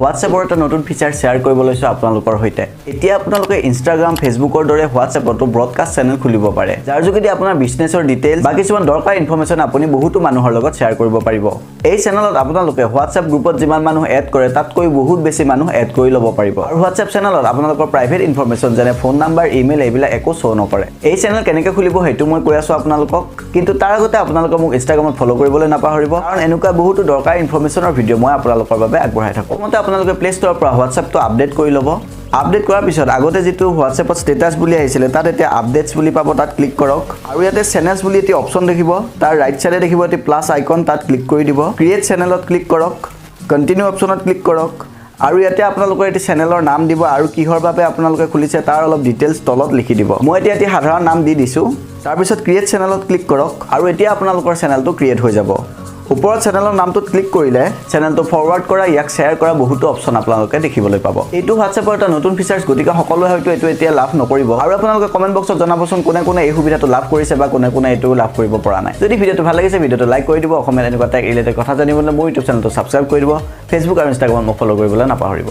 হোৱাটছএপৰ এটা নতুন ফিচাৰ শ্বেয়াৰ কৰিব লৈছো আপোনালোকৰ সৈতে। এতিয়া আপোনালোকে ইনষ্টাগ্ৰাম, ফেচবুকৰ দৰে হোৱাটছএপতো ব্ৰডকাষ্ট চেনেল খুলিব পাৰে, যাৰ যোগেদি আপোনাৰ বিজনেছৰ ডিটেইলছ বা কিছুমান দৰকাৰী ইনফৰমেশ্যন আপুনি বহুতো মানুহৰ লগত শ্বেয়াৰ কৰিব পাৰিব। এই চেনেলত আপোনালোকে হোৱাটছএপ গ্ৰুপত যিমান মানুহ এড কৰে তাতকৈ বহুত বেছি মানুহ এড কৰি ল'ব পাৰিব। আৰু হোৱাটছএপ চেনেলত আপোনালোকৰ প্ৰাইভেট ইনফৰমেশ্যন যেনে ফোন নাম্বাৰ, ইমেইল এইবিলাক একো শ্ব' নকৰে। এই চেনেল কেনেকৈ খুলিব সেইটো মই কৈ আছো আপোনালোকক, কিন্তু তাৰ আগতে আপোনালোকে মোক ইনষ্টাগ্ৰামত ফ'ল' কৰিবলৈ নাপাহৰিব, কাৰণ এনেকুৱা বহুতো দৰকাৰী ইনফৰমেশ্যনৰ ভিডিঅ' মই আপোনালোকৰ বাবে আগবঢ়াই থাকোঁ। প্ৰথমতে আপোনালোকে প্লে ষ্ট'ৰৰ পৰা হোৱাটছএপটো আপডেট কৰি ল'ব। আপডেট কৰাৰ পিছত আগতে যিটো হোৱাটছএপত ষ্টেটাছ বুলি আহিছিলে তাত এতিয়া আপডেটছ বুলি পাব, তাত ক্লিক কৰক। আৰু ইয়াতে চেনেলছ বুলি এটি অপশ্যন দেখিব, তাৰ ৰাইট চাইডে দেখিব এটি প্লাছ আইকন, তাত ক্লিক কৰি দিব। ক্ৰিয়েট চেনেলত ক্লিক কৰক, কণ্টিনিউ অপশ্যনত ক্লিক কৰক। আৰু ইয়াতে আপোনালোকৰ এটি চেনেলৰ নাম দিব আৰু কিহৰ বাবে আপোনালোকে খুলিছে তাৰ অলপ ডিটেইলছ তলত লিখি দিব। মই এতিয়া এটি সাধাৰণ নাম দি দিছোঁ। তাৰপিছত ক্ৰিয়েট চেনেলত ক্লিক কৰক আৰু এতিয়া আপোনালোকৰ চেনেলটো ক্ৰিয়েট হৈ যাব। ওপৰত চেনেলৰ নামটোত ক্লিক কৰিলে চেনেলটো ফৰৱাৰ্ড কৰা, ইয়াক শ্বেয়াৰ কৰা বহুতো অপশ্যন আপোনালোকে দেখিবলৈ পাব। এইটো হোৱাটছএপৰ এটা নতুন ফিচাৰ্ছ, গতিকে সকলোৱে হয়তো এইটো এতিয়া লাভ নকৰিব। আৰু আপোনালোকে কমেণ্ট বক্সত জনাবচোন কোনে কোনে এই সুবিধাটো লাভ কৰিছে বা কোনে কোনে এইটো লাভ কৰিব পৰা নাই। যদি ভিডিঅ'টো ভাল লাগিছে ভিডিঅ'টো লাইক কৰি দিব। অসমীয়াত এনেকুৱা টেক ৰিলেটেড কথা জানিবলৈ মোৰ ইউটিউব চেনেলটো ছাবস্ক্ৰাইব কৰি দিব। ফেচবুক আৰু ইনষ্টাগ্ৰামত মোক ফ'ল' কৰিবলৈ নাপাহৰিব।